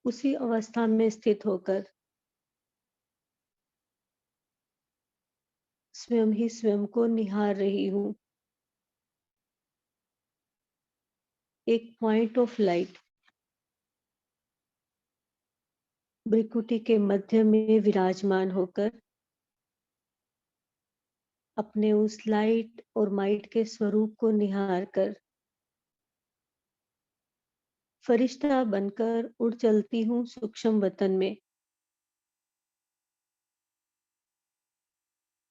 उसी अवस्था में स्थित होकर स्वयं ही स्वयं को निहार रही हूँ। एक पॉइंट ऑफ लाइट भ्रिकुटी के मध्य में विराजमान होकर अपने उस लाइट और माइट के स्वरूप को निहार कर फरिश्ता बनकर उड़ चलती हूँ सूक्ष्म वतन में।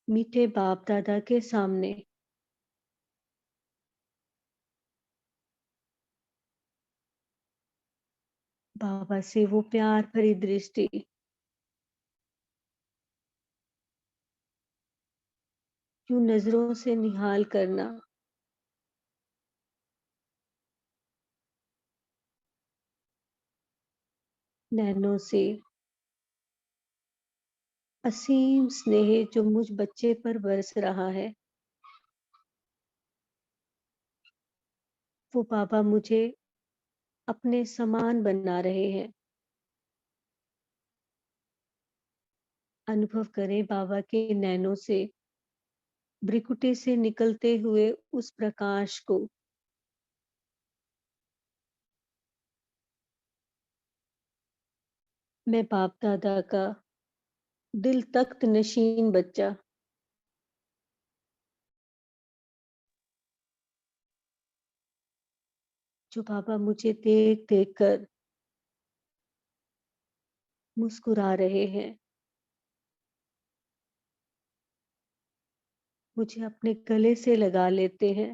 मीठे बाप दादा के सामने। बाबा से वो प्यार भरी दृष्टि, यूं नजरों से निहाल करना, नैनों से असीम स्नेह जो मुझ बच्चे पर बरस रहा है, वो बाबा मुझे अपने समान बना रहे हैं। अनुभव करें बाबा के नैनों से भ्रिकुटी से निकलते हुए उस प्रकाश को। मैं बाप दादा का दिल तख्त नशीन बच्चा, जो बाबा मुझे देख देख कर मुस्कुरा रहे हैं, मुझे अपने गले से लगा लेते हैं।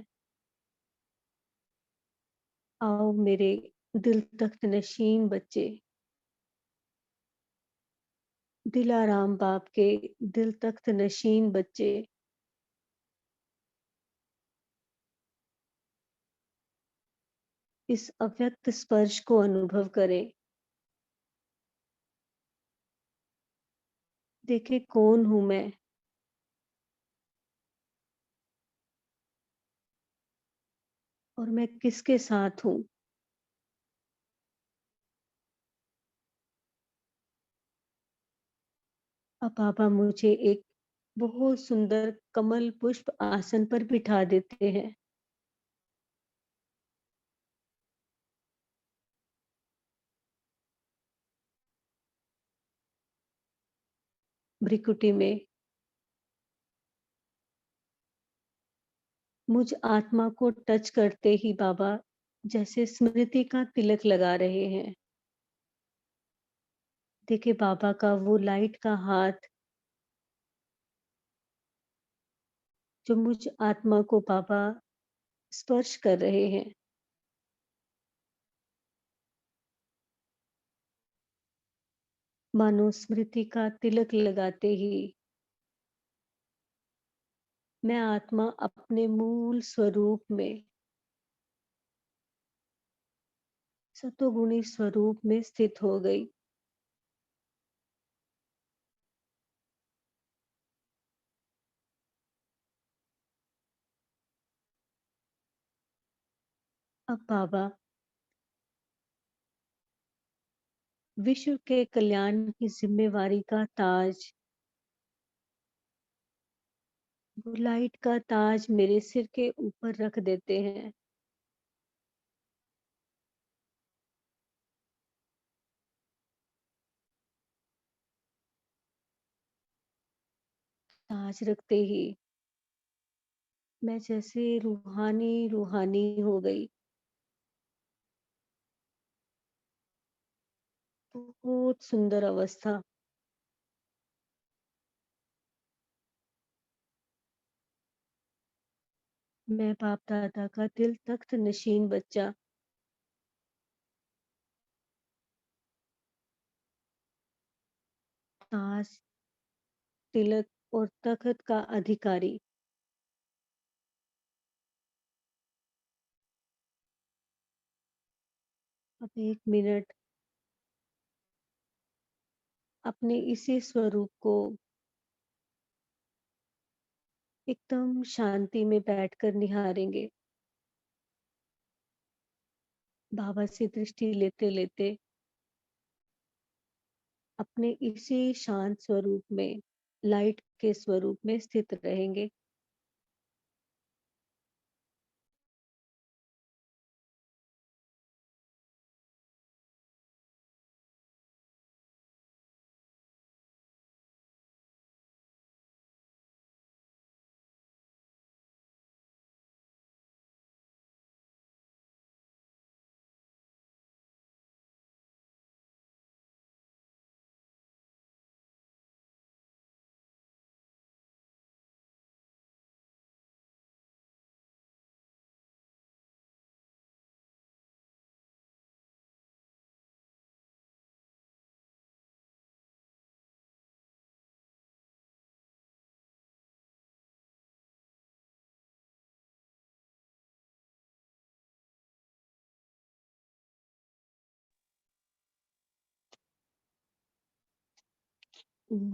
आओ मेरे दिल तख्त नशीन बच्चे, दिलाराम बाप के दिल तख्त नशीन बच्चे, इस अव्यक्त स्पर्श को अनुभव करें। देखें कौन हूं मैं, और मैं किसके साथ हूं। अब बाबा मुझे एक बहुत सुंदर कमल पुष्प आसन पर बिठा देते हैं। भ्रिकुटी में मुझ आत्मा को टच करते ही बाबा जैसे स्मृति का तिलक लगा रहे हैं। देखिए बाबा का वो लाइट का हाथ जो मुझ आत्मा को बाबा स्पर्श कर रहे हैं। मानो स्मृति का तिलक लगाते ही मैं आत्मा अपने मूल स्वरूप में, सतोगुणी स्वरूप में स्थित हो गई। अब बाबा विश्व के कल्याण की जिम्मेवारी का ताज, वो लाइट का ताज मेरे सिर के ऊपर रख देते हैं। ताज रखते ही मैं जैसे रूहानी रूहानी हो गई। बहुत सुंदर अवस्था। मैं बाप दादा का दिल तख्त नशीन बच्चा, ताज, तिलक और तख्त का अधिकारी। अब एक मिनट अपने इसी स्वरूप को एकदम शांति में बैठकर निहारेंगे। बाबा से दृष्टि लेते लेते अपने इसी शांत स्वरूप में, लाइट के स्वरूप में स्थित रहेंगे।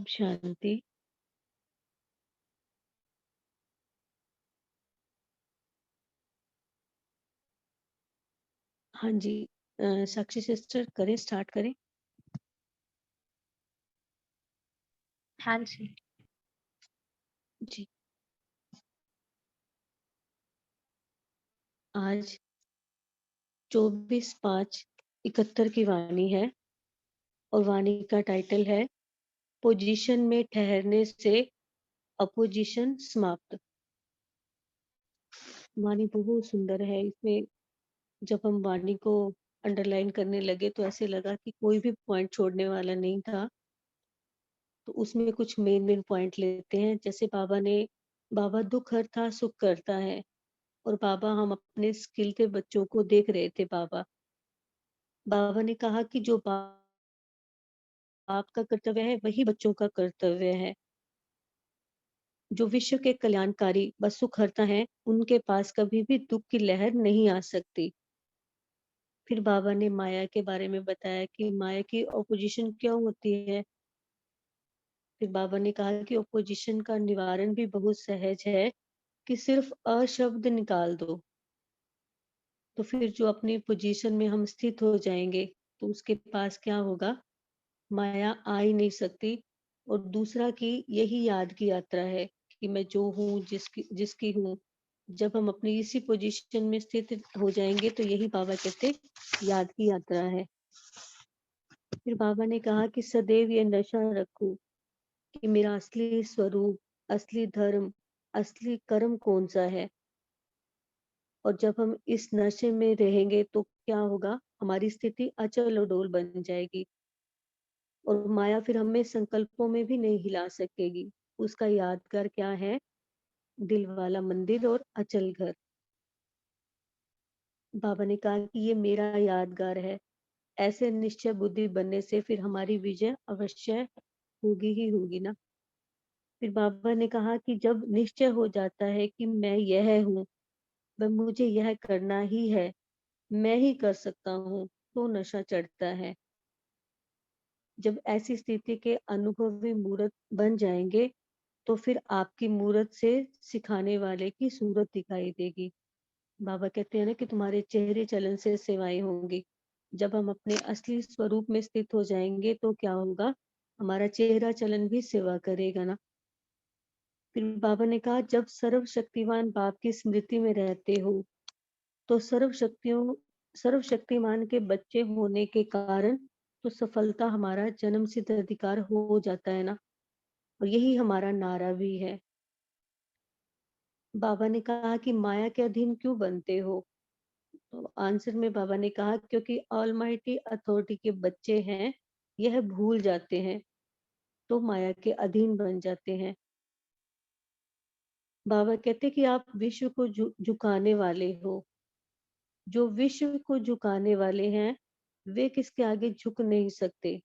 शांति। हाँ जी। साक्षी सिस्टर करें, स्टार्ट करें। हाँ जी। जी। आज 24/5/71 की वाणी है और वाणी का टाइटल है पोजीशन में ठहरने से अपोजिशन समाप्त। वाणी बहुत सुंदर है। इसमें जब हम वाणी को अंडरलाइन करने लगे तो ऐसे लगा कि कोई भी पॉइंट छोड़ने वाला नहीं था। तो उसमें कुछ मेन पॉइंट लेते हैं। जैसे बाबा दुख हरता सुख करता है, और बाबा हम अपने स्किल के बच्चों को देख रहे थे। बाबा ने कहा कि जो बाप का कर्तव्य है वही बच्चों का कर्तव्य है। जो विश्व के कल्याणकारी व सुख हरता है, उनके पास कभी भी दुख की लहर नहीं आ सकती। फिर बाबा ने माया के बारे में बताया कि माया की ऑपोजिशन क्यों होती है। फिर बाबा ने कहा कि ऑपोजिशन का निवारण भी बहुत सहज है, कि सिर्फ अशब्द निकाल दो। तो फिर जो अपनी पोजीशन में हम स्थित हो जाएंगे, तो उसके पास क्या होगा, माया आ ही नहीं सकती। और दूसरा कि यही याद की यात्रा है, कि मैं जो हूँ, जिसकी जिसकी हूँ। जब हम अपनी इसी पोजीशन में स्थित हो जाएंगे, तो यही बाबा कहते याद की यात्रा है। फिर बाबा ने कहा कि सदैव ये नशा रखो कि मेरा असली स्वरूप, असली धर्म, असली कर्म कौन सा है। और जब हम इस नशे में रहेंगे तो क्या होगा, हमारी स्थिति अचल अडोल बन जाएगी, और माया फिर हमें संकल्पों में भी नहीं हिला सकेगी। उसका यादगार क्या है, दिल वाला मंदिर और अचल घर। बाबा ने कहा कि ये मेरा यादगार है। ऐसे निश्चय बुद्धि बनने से फिर हमारी विजय अवश्य होगी ही होगी ना। फिर बाबा ने कहा कि जब निश्चय हो जाता है कि मैं यह हूँ, वह मुझे यह करना ही है, मैं ही कर सकता हूँ, तो नशा चढ़ता है। जब ऐसी स्थिति के अनुभवी मूर्त बन जाएंगे, तो फिर आपकी मूरत से सिखाने वाले की सूरत दिखाई देगी। बाबा कहते हैं ना कि तुम्हारे चेहरे चलन से सेवाएं होंगी। जब हम अपने असली स्वरूप में स्थित हो जाएंगे तो क्या होगा, हमारा चेहरा चलन भी सेवा करेगा ना। फिर बाबा ने कहा जब सर्वशक्तिमान बाप की स्मृति में रहते हो, तो सर्वशक्तिमान के बच्चे होने के कारण तो सफलता हमारा जन्म सिद्ध अधिकार हो जाता है ना। और यही हमारा नारा भी है। बाबा ने कहा कि माया के अधीन क्यों बनते हो। तो आंसर में बाबा ने कहा क्योंकि ऑलमाइटी अथॉरिटी के बच्चे हैं, यह भूल जाते हैं, तो माया के अधीन बन जाते हैं। बाबा कहते कि आप विश्व को झुकाने वाले हो। जो विश्व को झुकाने वाले हैं, वे किसके आगे झुक नहीं सकते।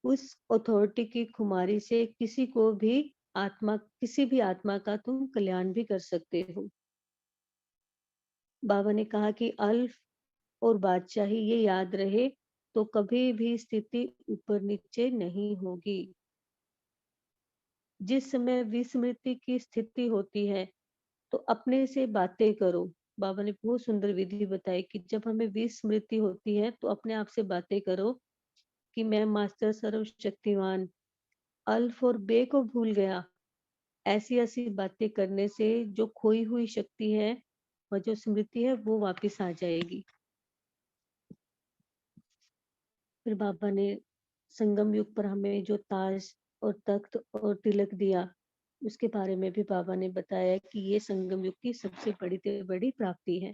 उस अथॉरिटी की खुमारी से किसी भी आत्मा का तुम कल्याण भी कर सकते हो। बाबा ने कहा कि अल्फ और बादशाही ये याद रहे, तो कभी भी स्थिति ऊपर नीचे नहीं होगी। जिस समय विस्मृति की स्थिति होती है, तो अपने से बातें करो। बाबा ने बहुत सुंदर विधि बताई कि जब हमें विस्मृति होती है तो अपने आप से बातें करो कि मैं मास्टर सर्वशक्तिमान अल्फ और बे को भूल गया। ऐसी ऐसी बातें करने से जो खोई हुई शक्ति है और जो स्मृति है वो वापस आ जाएगी। फिर बाबा ने संगम युग पर हमें जो ताज और तख्त और तिलक दिया, उसके बारे में भी बाबा ने बताया कि ये संगम युग की सबसे बड़ी से बड़ी प्राप्ति है।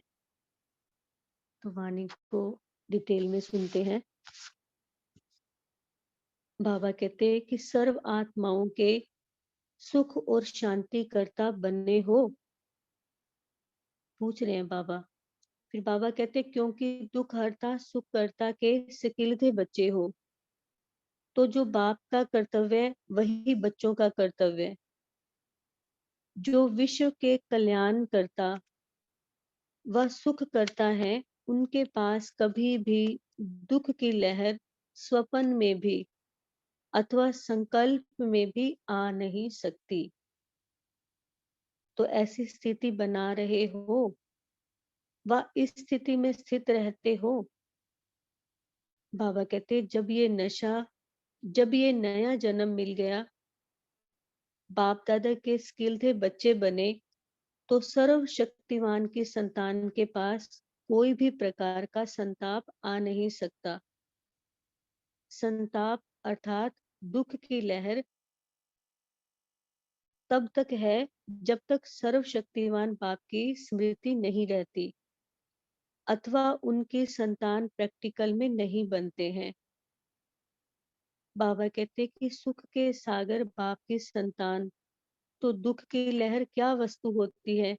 तो वाणी को डिटेल में सुनते हैं। बाबा कहते हैं कि सर्व आत्माओं के सुख और शांति करता बने हो। पूछ रहे हैं बाबा। फिर बाबा कहते क्योंकि दुख हरता सुख करता के सिकिलते बच्चे हो। तो जो बाप का कर्तव्य है वही बच्चों का कर्तव्य है। जो विश्व के कल्याण करता व सुख करता है उनके पास कभी भी दुख की लहर स्वप्न में भी अथवा संकल्प में भी आ नहीं सकती। तो ऐसी स्थिति बना रहे हो व इस स्थिति में स्थित रहते हो। बाबा कहते जब ये नया जन्म मिल गया, बाप दादा के स्किल थे बच्चे बने, तो सर्व शक्तिमान की संतान के पास कोई भी प्रकार का संताप आ नहीं सकता। संताप अर्थात दुख की लहर तब तक है जब तक सर्व शक्तिमान बाप की स्मृति नहीं रहती अथवा उनकी संतान प्रैक्टिकल में नहीं बनते हैं। बाबा कहते कि सुख के सागर बाप की संतान तो दुख की लहर क्या वस्तु होती है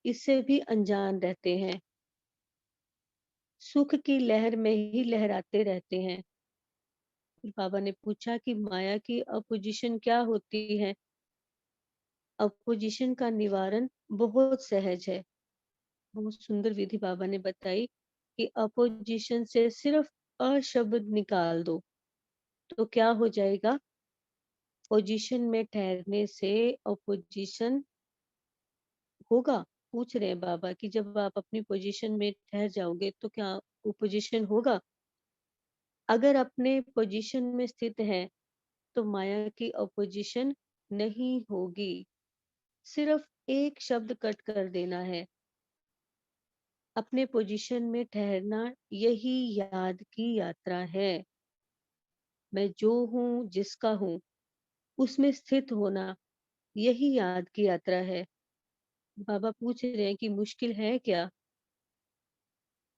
इससे भी अनजान रहते हैं। सुख की लहर में ही लहराते रहते हैं। फिर बाबा ने पूछा कि माया की अपोजिशन क्या होती है। अपोजिशन का निवारण बहुत सहज है। बहुत सुंदर विधि बाबा ने बताई कि अपोजिशन से सिर्फ अशब्द निकाल दो तो क्या हो जाएगा। पोजीशन में ठहरने से अपोजिशन होगा। पूछ रहे हैं बाबा कि जब आप अपनी पोजीशन में ठहर जाओगे तो क्या ओपोजिशन होगा। अगर अपने पोजीशन में स्थित है तो माया की अपोजिशन नहीं होगी। सिर्फ एक शब्द कट कर देना है। अपने पोजीशन में ठहरना यही याद की यात्रा है। मैं जो हूँ जिसका हूँ उसमें स्थित होना यही याद की यात्रा है। बाबा पूछ रहे हैं कि मुश्किल है क्या।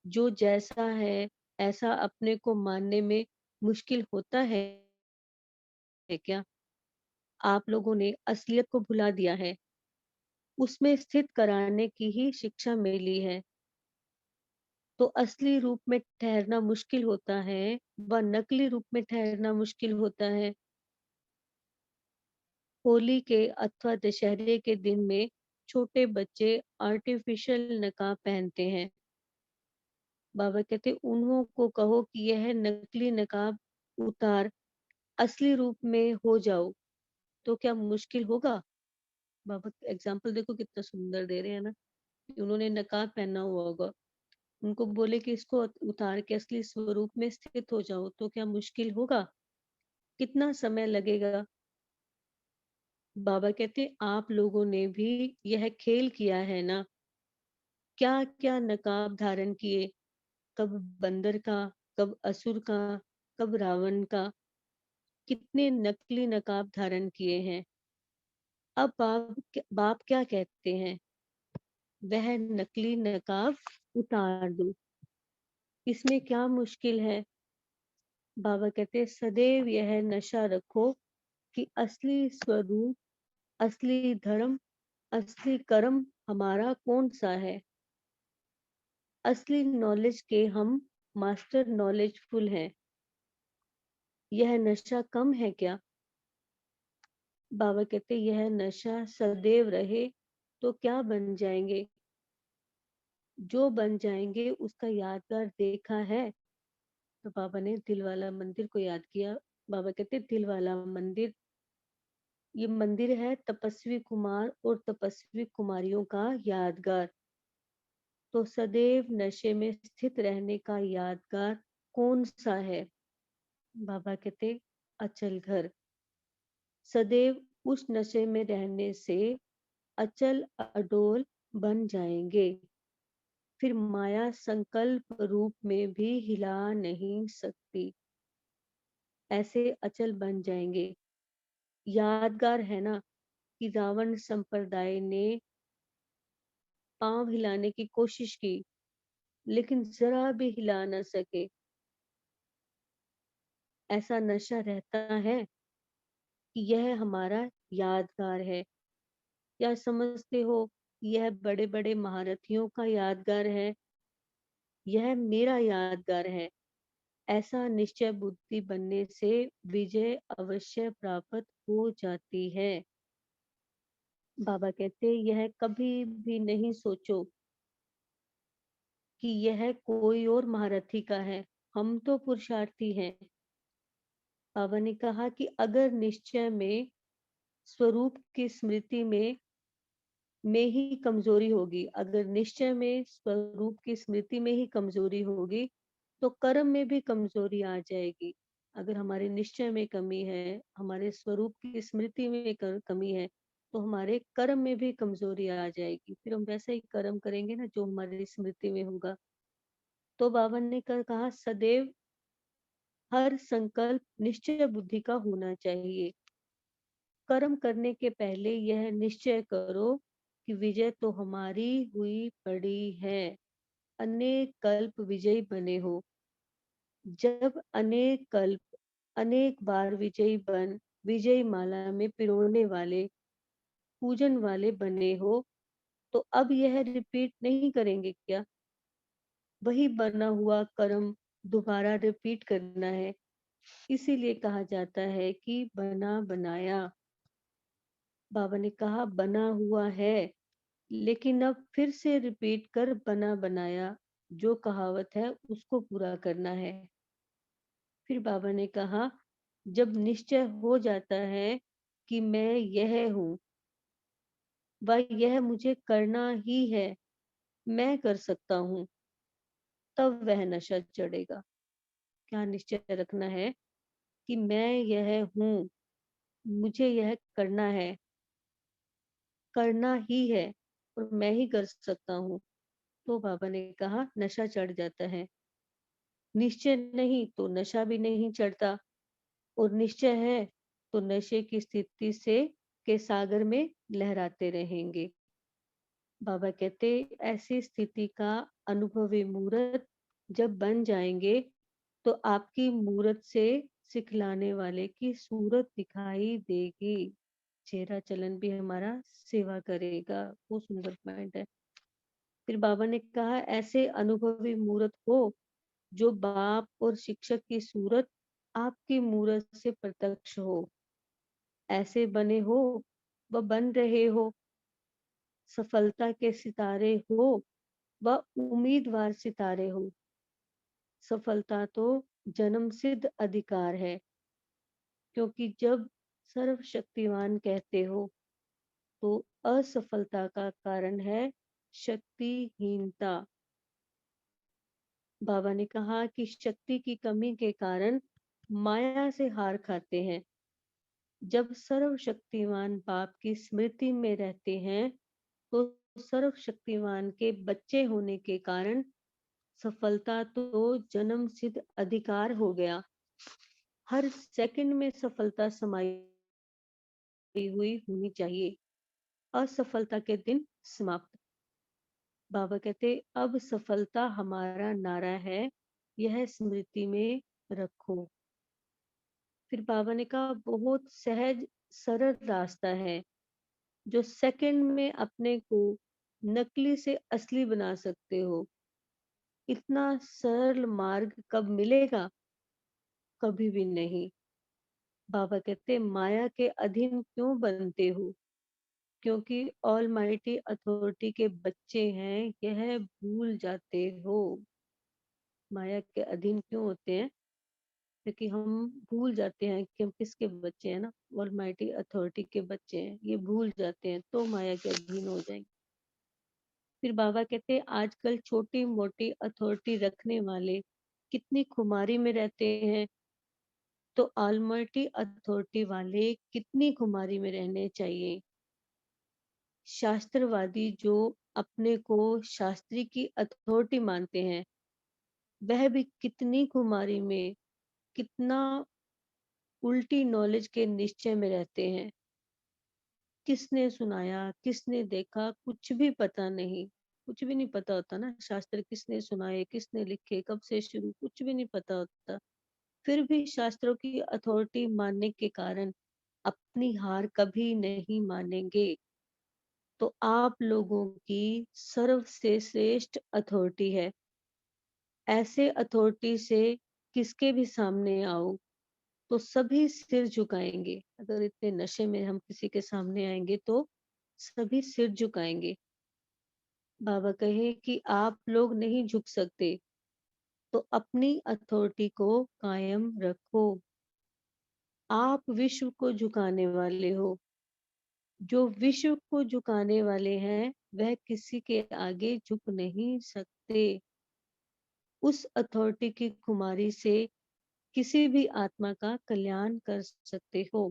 जो जैसा है ऐसा अपने को मानने में मुश्किल होता है क्या। आप लोगों ने असलियत को भुला दिया है। उसमें स्थित कराने की ही शिक्षा मिली है। तो असली रूप में ठहरना मुश्किल होता है व नकली रूप में ठहरना मुश्किल होता है। होली के अथवा दशहरे के दिन में छोटे बच्चे आर्टिफिशियल नकाब पहनते हैं। बाबा कहते उन्हों को कहो कि यह नकली नकाब उतार असली रूप में हो जाओ तो क्या मुश्किल होगा। बाबा एग्जाम्पल देखो कितना सुंदर दे रहे हैं ना। उन्होंने नकाब पहना हुआ होगा, उनको बोले कि इसको उतार के असली स्वरूप में स्थित हो जाओ तो क्या मुश्किल होगा, कितना समय लगेगा। बाबा कहते आप लोगों ने भी यह खेल किया है ना। क्या क्या नकाब धारण किए, कब बंदर का, कब असुर का, कब रावण का, कितने नकली नकाब धारण किए हैं। अब बाप क्या कहते हैं, वह नकली नकाब उतार दो। इसमें क्या मुश्किल है। बाबा कहते सदैव यह नशा रखो कि असली स्वरूप, असली धर्म, असली कर्म हमारा कौन सा है। असली नॉलेज के हम मास्टर नॉलेजफुल हैं। यह नशा कम है क्या। बाबा कहते यह नशा सदैव रहे तो क्या बन जाएंगे। जो बन जाएंगे उसका यादगार देखा है। तो बाबा ने दिल वाला मंदिर को याद किया। बाबा कहते दिल वाला मंदिर, ये मंदिर है तपस्वी कुमार और तपस्वी कुमारियों का यादगार। तो सदैव नशे में स्थित रहने का यादगार कौन सा है। बाबा कहते अचल घर, सदैव उस नशे में रहने से अचल अडोल बन जाएंगे, फिर माया संकल्प रूप में भी हिला नहीं सकती, ऐसे अचल बन जाएंगे। यादगार है ना कि रावण संप्रदाय ने पांव हिलाने की कोशिश की, लेकिन जरा भी हिला न सके। ऐसा नशा रहता है कि यह हमारा यादगार है, या समझते हो यह बड़े बड़े महारथियों का यादगार है, यह मेरा यादगार है। ऐसा निश्चय बुद्धि बनने से विजय अवश्य प्राप्त हो जाती है। बाबा कहते यह कभी भी नहीं सोचो कि यह कोई और महारथी का है, हम तो पुरुषार्थी हैं। बाबा ने कहा कि अगर निश्चय में स्वरूप की स्मृति में ही कमजोरी होगी, अगर निश्चय में स्वरूप की स्मृति में ही कमजोरी होगी, तो कर्म में भी कमजोरी आ जाएगी। अगर हमारे निश्चय में कमी है, हमारे स्वरूप की स्मृति में कमी है, तो हमारे कर्म में भी कमजोरी आ जाएगी, फिर हम वैसे ही कर्म करेंगे ना जो हमारी स्मृति में होगा। तो बाबा ने कहा सदैव हर संकल्प निश्चय बुद्धि का होना चाहिए। कर्म करने के पहले यह निश्चय करो कि विजय तो हमारी हुई पड़ी है, अनेक कल्प विजयी बने हो। जब अनेक कल्प अनेक बार विजयी बन विजयी माला में पिरोने वाले पूजन वाले बने हो, तो अब यह रिपीट नहीं करेंगे क्या? वही बना हुआ कर्म दोबारा रिपीट करना है। इसीलिए कहा जाता है कि बना बनाया। बाबा ने कहा बना हुआ है, लेकिन अब फिर से रिपीट कर बना बनाया जो कहावत है उसको पूरा करना है। फिर बाबा ने कहा जब निश्चय हो जाता है कि मैं यह हूँ, वह यह मुझे करना ही है, मैं कर सकता हूँ, तब वह नशा चढ़ेगा। क्या निश्चय रखना है कि मैं यह हूँ, मुझे यह करना ही है, और मैं ही कर सकता हूँ। तो बाबा ने कहा नशा चढ़ जाता है। निश्चय नहीं तो नशा भी नहीं चढ़ता, और निश्चय है तो नशे की स्थिति से के सागर में लहराते रहेंगे। बाबा कहते ऐसी स्थिति का अनुभवी मूर्त जब बन जाएंगे, तो आपकी मूरत से सिखलाने वाले की सूरत दिखाई देगी, चेहरा चलन भी हमारा सेवा करेगा। वो सुंदर पॉइंट है। फिर बाबा ने कहा ऐसे अनुभवी मूर्त हो जो बाप और शिक्षक की सूरत आपकी मूरत से प्रत्यक्ष हो, ऐसे बने हो व बन रहे हो, सफलता के सितारे हो व उम्मीदवार सितारे हो। सफलता तो जन्म सिद्ध अधिकार है, क्योंकि जब सर्वशक्तिमान कहते हो तो असफलता का कारण है शक्तिहीनता। बाबा ने कहा कि शक्ति की कमी के कारण माया से हार खाते हैं। जब सर्वशक्तिमान बाप की स्मृति में रहते हैं, तो सर्वशक्तिमान के बच्चे होने के कारण सफलता तो जन्म सिद्ध अधिकार हो गया। हर सेकंड में सफलता समाई हुई होनी चाहिए। असफलता के दिन समाप्त। बाबा कहते अब सफलता हमारा नारा है, यह स्मृति में रखो। फिर बाबा ने कहा बहुत सहज सरल रास्ता है, जो सेकंड में अपने को नकली से असली बना सकते हो। इतना सरल मार्ग कब मिलेगा? कभी भी नहीं। बाबा कहते माया के अधीन क्यों बनते हो? क्योंकि ऑल माइटी अथॉरिटी के बच्चे हैं, यह भूल जाते हो। माया के अधीन क्यों होते हैं? क्योंकि हम भूल जाते हैं कि हम किसके बच्चे हैं ना, ऑल माइटी अथॉरिटी के बच्चे हैं, ये भूल जाते हैं तो माया के अधीन हो जाएंगे। फिर बाबा कहते हैं आजकल छोटी मोटी अथॉरिटी रखने वाले कितनी खुमारी में रहते हैं, तो ऑलमाइटी अथॉरिटी वाले कितनी खुमारी में रहने चाहिए। शास्त्रवादी जो अपने को शास्त्री की अथॉरिटी मानते हैं, वह भी कितनी खुमारी में, कितना उल्टी नॉलेज के निश्चय में रहते हैं। किसने सुनाया, किसने देखा, कुछ भी पता नहीं। कुछ भी नहीं पता होता ना, शास्त्र किसने सुनाए, किसने लिखे, कब से शुरू, कुछ भी नहीं पता होता। फिर भी शास्त्रों की अथॉरिटी मानने के कारण अपनी हार कभी नहीं मानेंगे। तो आप लोगों की सर्व से श्रेष्ठ अथॉरिटी है। ऐसे अथॉरिटी से किसके भी सामने आओ तो सभी सिर झुकाएंगे। अगर इतने नशे में हम किसी के सामने आएंगे तो सभी सिर झुकाएंगे। बाबा कहे कि आप लोग नहीं झुक सकते तो अपनी अथॉरिटी को कायम रखो। आप विश्व को झुकाने वाले हो। जो विश्व को झुकाने वाले हैं वह किसी के आगे झुक नहीं सकते। उस अथॉरिटी की खुमारी से किसी भी आत्मा का कल्याण कर सकते हो।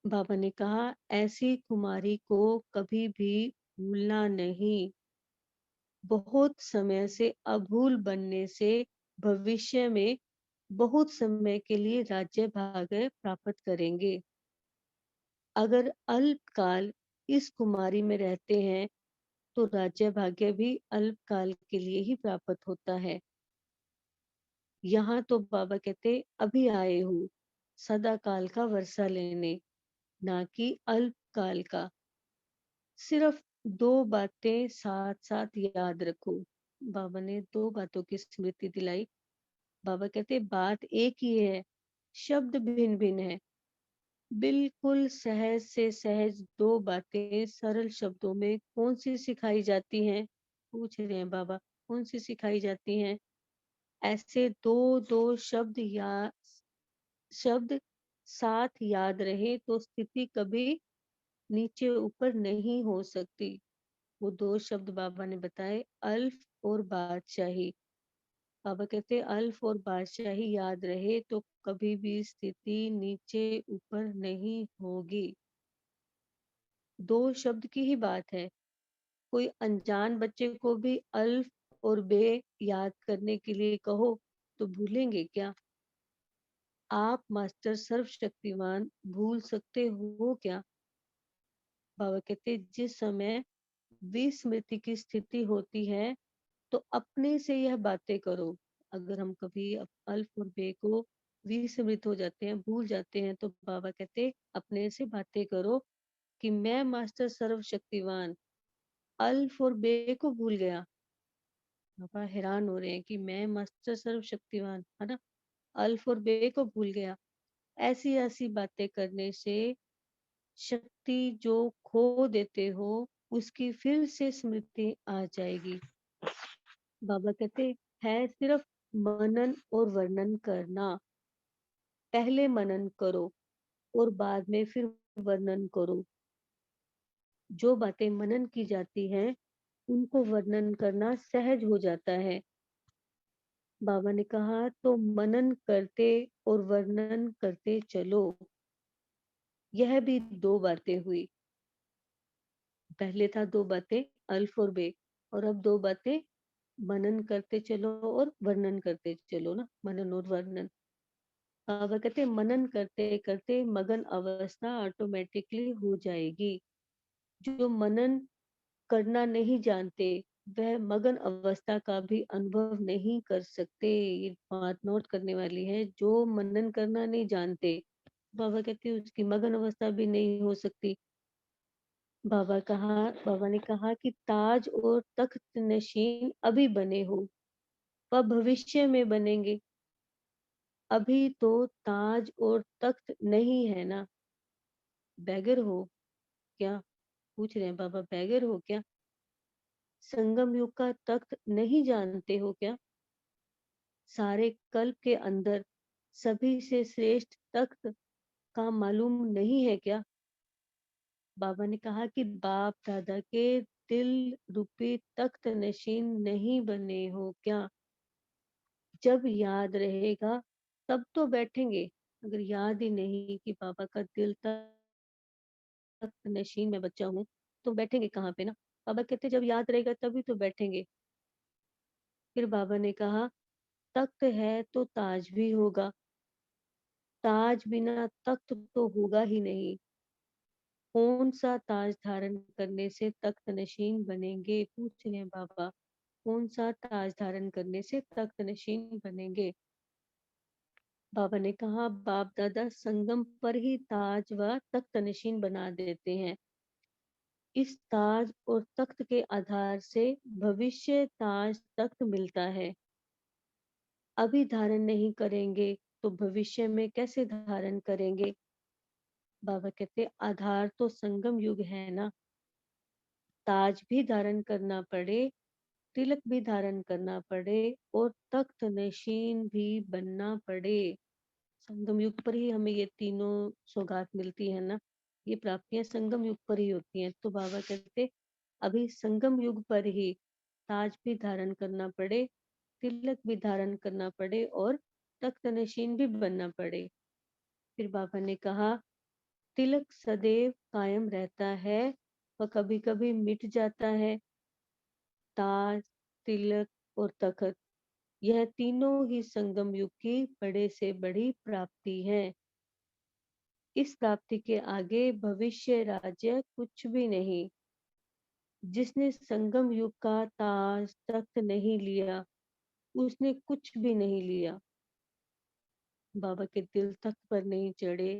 बाबा ने कहा ऐसी खुमारी को कभी भी भूलना नहीं। बहुत समय से अभूल बनने से भविष्य में बहुत समय के लिए राज्य भाग्य प्राप्त करेंगे। अगर अल्पकाल इस कुमारी में रहते हैं तो राज्य भाग्य भी अल्पकाल के लिए ही प्राप्त होता है। यहाँ तो बाबा कहते अभी आए हो सदा काल का वर्षा लेने, ना कि अल्पकाल का। सिर्फ दो बातें साथ साथ याद रखो। बाबा ने दो बातों की स्मृति दिलाई। बाबा कहते बात एक ही है, शब्द भिन्न भिन्न है। बिल्कुल सहज से सहज दो बातें सरल शब्दों में कौन सी सिखाई जाती हैं, पूछ रहे हैं बाबा, कौन सी सिखाई जाती हैं। ऐसे दो दो शब्द साथ याद रहे तो स्थिति कभी नीचे ऊपर नहीं हो सकती। वो दो शब्द बाबा ने बताए, अल्फ और बादशाही। बाबा कहते अल्फ और बादशाही याद रहे तो कभी भी स्थिति नीचे ऊपर नहीं होगी। दो शब्द की ही बात है। कोई अनजान बच्चे को भी अल्फ और बे याद करने के लिए कहो तो भूलेंगे क्या। आप मास्टर सर्वशक्तिमान भूल सकते हो क्या। बाबा कहते जिस समय विस्मृति की स्थिति होती है तो अपने से यह बातें करो। अगर हम कभी अल्फ और बे को विस्मृत हो जाते हैं, भूल जाते हैं, तो बाबा कहते अपने से बातें करो कि मैं मास्टर सर्वशक्तिवान अल्फ और बे को भूल गया। बाबा हैरान हो रहे हैं कि मैं मास्टर सर्वशक्तिवान है ना, अल्फ और बे को भूल गया। ऐसी ऐसी बातें करने से शक्ति जो खो देते हो उसकी फिर से स्मृति आ जाएगी। बाबा कहते है सिर्फ मनन और वर्णन करना। पहले मनन करो और बाद में फिर वर्णन करो। जो बातें मनन की जाती हैं उनको वर्णन करना सहज हो जाता है। बाबा ने कहा तो मनन करते और वर्णन करते चलो। यह भी दो बातें हुई। पहले था दो बातें अल्फ और बे, और अब दो बातें मनन करते चलो और वर्णन करते चलो ना, मनन और वर्णन। बाबा कहते मनन करते करते मगन अवस्था ऑटोमेटिकली हो जाएगी। जो मनन करना नहीं जानते वह मगन अवस्था का भी अनुभव नहीं कर सकते। ये बात नोट करने वाली है। जो मनन करना नहीं जानते, बाबा कहते उसकी मगन अवस्था भी नहीं हो सकती। बाबा ने कहा कि ताज और तख्त नशीन अभी बने हो, वह भविष्य में बनेंगे। अभी तो ताज और तख्त नहीं है ना। बैगर हो क्या, पूछ रहे हैं बाबा, बैगर हो क्या। संगम युग का तख्त नहीं जानते हो क्या। सारे कल्प के अंदर सभी से श्रेष्ठ तख्त का मालूम नहीं है क्या। बाबा ने कहा कि बाप दादा के दिल रूपी तख्त नशीन नहीं बने हो क्या। जब याद रहेगा तब तो बैठेंगे। अगर याद ही नहीं कि बाबा का दिल तख्त नशीन मैं बच्चा हूँ, तो बैठेंगे कहाँ पे ना। बाबा कहते जब याद रहेगा तभी तो बैठेंगे। फिर बाबा ने कहा, तख्त है तो ताज भी होगा, ताज बिना तख्त तो होगा ही नहीं। कौन सा ताज धारण करने से तख्त नशीन बनेंगे, पूछ रहे हैं बाबा। कौन सा ताज धारण करने से तख्त नशीन बनेंगे। बाबा ने कहा, बाप दादा संगम पर ही ताज व तख्त नशीन बना देते हैं। इस ताज और तख्त के आधार से भविष्य ताज तख्त मिलता है। अभी धारण नहीं करेंगे तो भविष्य में कैसे धारण करेंगे। बाबा कहते आधार तो संगम युग है ना। ताज भी धारण करना पड़े, तिलक भी धारण करना पड़े और तख्त नशीन भी बनना पड़े। संगम युग पर ही हमें ये तीनों सौगात मिलती है ना। ये प्राप्तियां संगम युग पर ही होती हैं। तो बाबा कहते अभी संगम युग पर ही ताज भी धारण करना पड़े, तिलक भी धारण करना पड़े और तख्त नशीन भी बनना पड़े। फिर बाबा ने कहा, तिलक सदैव कायम रहता है और कभी कभी मिट जाता है। ताज, तिलक और तखत, यह तीनों ही संगम युग की बड़े से बड़ी प्राप्ति है। इस प्राप्ति के आगे भविष्य राज्य कुछ भी नहीं। जिसने संगम युग का ताज तख्त नहीं लिया, उसने कुछ भी नहीं लिया। बाबा के दिल तख्त पर नहीं चढ़े,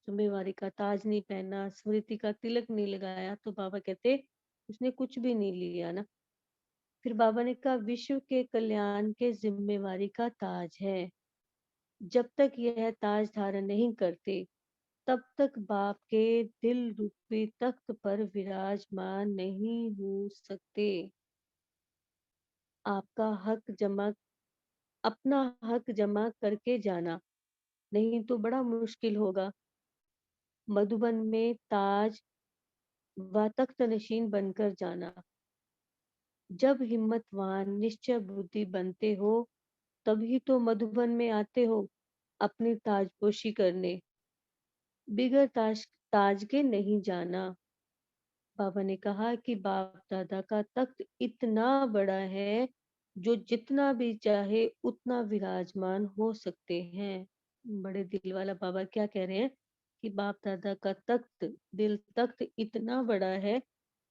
जिम्मेवारी का ताज नहीं पहना, स्मृति का तिलक नहीं लगाया, तो बाबा कहते उसने कुछ भी नहीं लिया ना। फिर बाबा ने कहा, विश्व के कल्याण के जिम्मेवारी का ताज है। जब तक यह ताज धारण नहीं करते, तब तक बाप के दिल रूपी तख्त पर विराजमान नहीं हो सकते। आपका हक जमा, अपना हक जमा करके जाना, नहीं तो बड़ा मुश्किल होगा। मधुबन में ताज व तख्त नशीन बनकर जाना। जब हिम्मतवान निश्चय बुद्धि बनते हो, तभी तो मधुबन में आते हो अपनी ताजपोशी करने। बिगर ताज के नहीं जाना। बाबा ने कहा कि बाप दादा का तख्त इतना बड़ा है, जो जितना भी चाहे उतना विराजमान हो सकते हैं। बड़े दिल वाला बाबा क्या कह रहे हैं कि बाप दादा का तख्त, दिल तख्त इतना बड़ा है,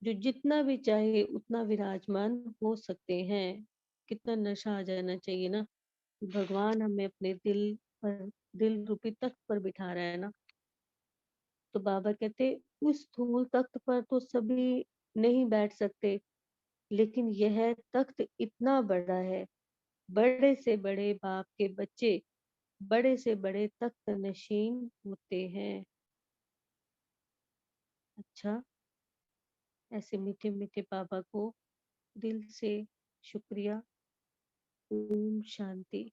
जो जितना भी चाहे उतना विराजमान हो सकते हैं। कितना नशा आ जाना चाहिए ना। भगवान हमें अपने दिल पर, दिल रूपी तख्त पर बिठा रहा है ना। तो बाबा कहते उस धूल तख्त पर तो सभी नहीं बैठ सकते, लेकिन यह तख्त इतना बड़ा है, बड़े से बड़े बाप के बच्चे बड़े से बड़े तख्त नशीन होते हैं। अच्छा, ऐसे मीठे मीठे बाबा को दिल से शुक्रिया। ओम शांति।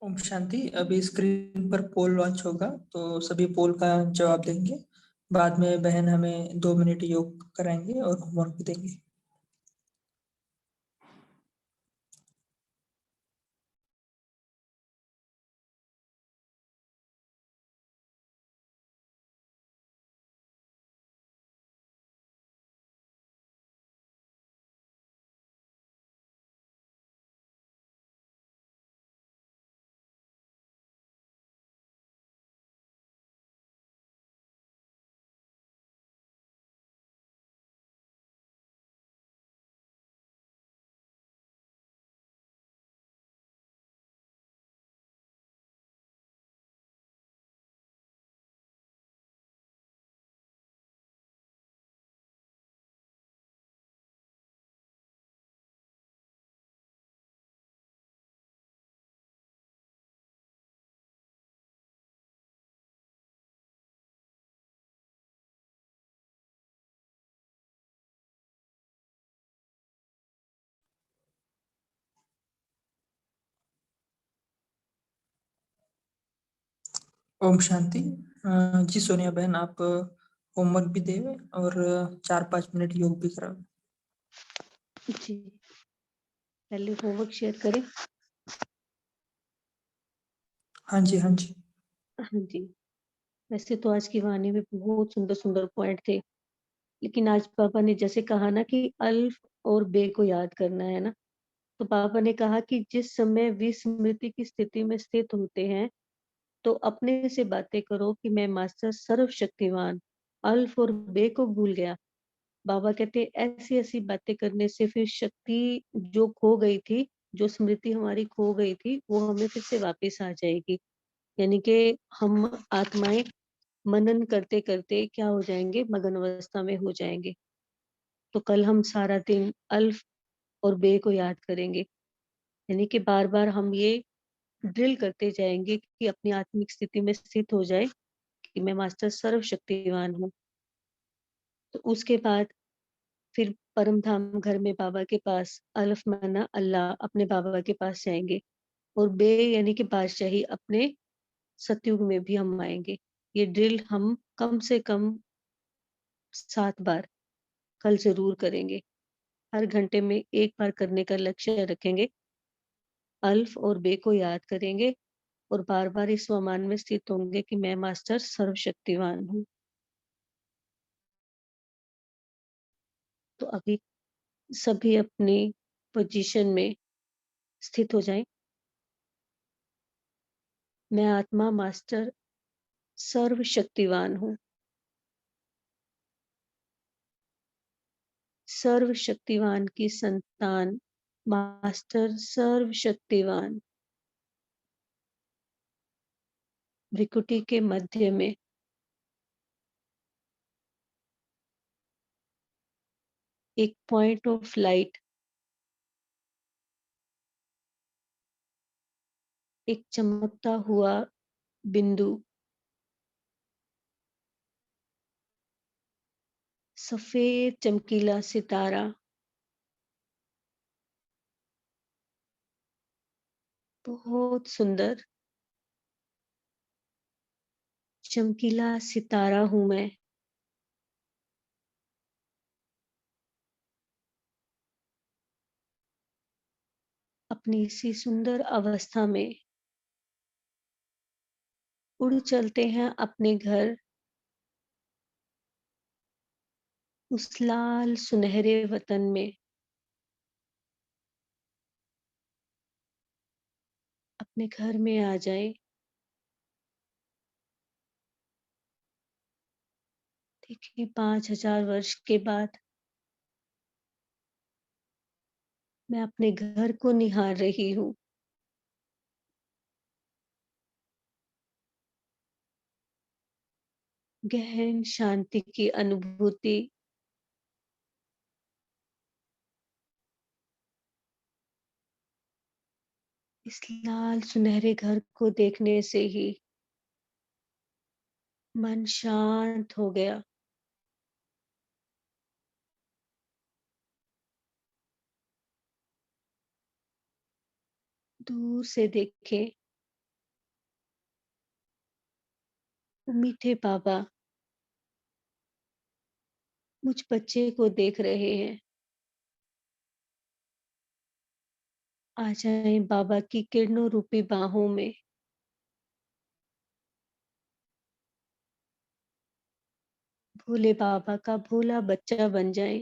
ओम शांति। अभी स्क्रीन पर पोल लॉन्च होगा तो सभी पोल का जवाब देंगे। बाद में बहन हमें 2 मिनट योग कराएंगे और होमवर्क भी देंगे। ओम शांति। जी सोनिया बहन, आप होमवर्क भी दें और 4-5 मिनट योग भी कराओ। जी, पहले होमवर्क शेयर करें। हाँ जी, हाँ जी। हाँ जी, वैसे तो आज की वाणी में बहुत सुंदर सुंदर पॉइंट थे, लेकिन आज पापा ने जैसे कहा ना कि अल्फ और बे को याद करना है ना, तो पापा ने कहा कि जिस समय विस्मृति की स्थिति में स्थित होते हैं, तो अपने से बातें करो कि मैं मास्टर सर्वशक्तिवान अल्फ और बे को भूल गया। बाबा कहते ऐसी ऐसी बातें करने से फिर शक्ति जो खो गई थी, जो स्मृति हमारी खो गई थी, वो हमें फिर से वापस आ जाएगी। यानी कि हम आत्माएं मनन करते करते क्या हो जाएंगे, मगन अवस्था में हो जाएंगे। तो कल हम सारा दिन अल्फ और बे को याद करेंगे, यानी कि बार बार हम ये ड्रिल करते जाएंगे कि अपनी आत्मिक स्थिति में स्थित हो जाए कि मैं मास्टर सर्वशक्तिवान हूँ। तो उसके बाद फिर परम धाम घर में बाबा के पास अल्फ माना अल्लाह, अपने बाबा के पास जाएंगे, और बे यानी कि बादशाही अपने सतयुग में भी हम आएंगे। ये ड्रिल हम कम से कम 7 बार कल जरूर करेंगे। हर घंटे में 1 बार करने का लक्ष्य रखेंगे। अल्फ और बे को याद करेंगे और बार बार इस स्वमान में स्थित होंगे कि मैं मास्टर सर्वशक्तिवान हूँ। तो अभी सभी अपनी पोजीशन में स्थित हो जाएं। मैं आत्मा मास्टर सर्वशक्तिवान हूँ। सर्वशक्तिवान की संतान मास्टर सर्वशक्तिवान भ्रिकुटी के मध्य में एक पॉइंट ऑफ लाइट, एक चमकता हुआ बिंदु, सफेद चमकीला सितारा, बहुत सुंदर चमकीला सितारा हूं मैं। अपनी इसी सुंदर अवस्था में उड़ चलते हैं अपने घर, उस लाल सुनहरे वतन में। अपने घर में आ जाए। देखिए 5000 वर्ष के बाद मैं अपने घर को निहार रही हूँ। गहन शांति की अनुभूति, इस लाल सुनहरे घर को देखने से ही मन शांत हो गया। दूर से देखे वो मीठे बाबा मुझ बच्चे को देख रहे हैं। आ जाएं बाबा की किरणों रूपी बाहों में। भोले बाबा का भोला बच्चा बन जाएं।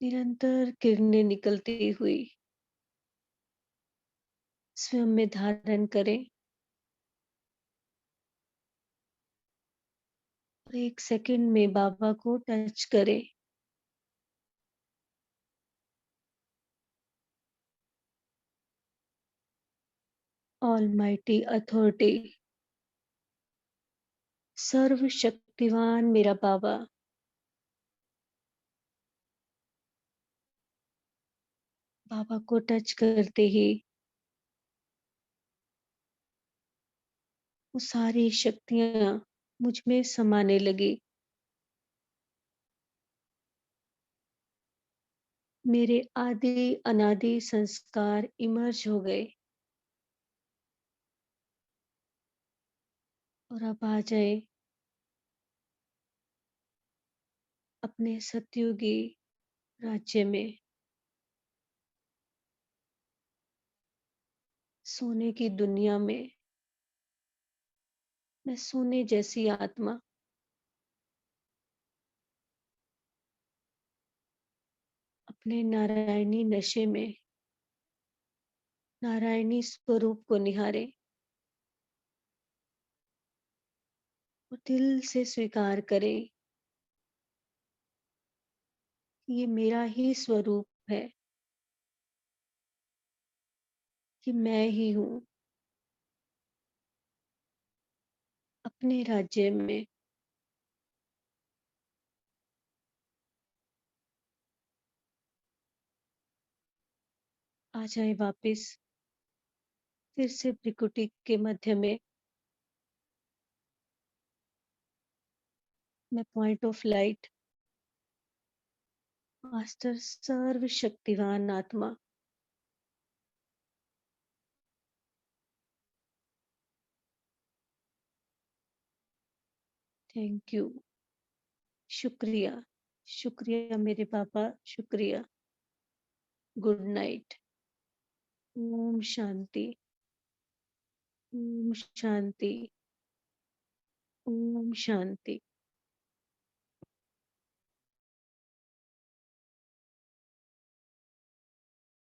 निरंतर किरणें निकलती हुई स्वयं में धारण करें और 1 सेकंड में बाबा को टच करें। ऑलमाइटी अथॉरिटी, सर्वशक्तिवान मेरा बाबा, बाबा को टच करते ही वो सारी शक्तियां मुझ में समाने लगी। मेरे आदि अनादि संस्कार इमर्ज हो गए और अब आ जाए अपने सतयुगी राज्य में, सोने की दुनिया में। मैं सोने जैसी आत्मा अपने नारायणी नशे में नारायणी स्वरूप को निहारे और दिल से स्वीकार करें कि ये मेरा ही स्वरूप है, कि मैं ही हूँ अपने राज्य में। आ जाए वापिस फिर से भ्रिकुटी के मध्य में। मैं पॉइंट ऑफ लाइट, मास्टर सर्वशक्तिवान आत्मा, थैंक यू, शुक्रिया, शुक्रिया मेरे पापा, शुक्रिया। Good night. ओम शांति, ओम शांति, ओम शांति।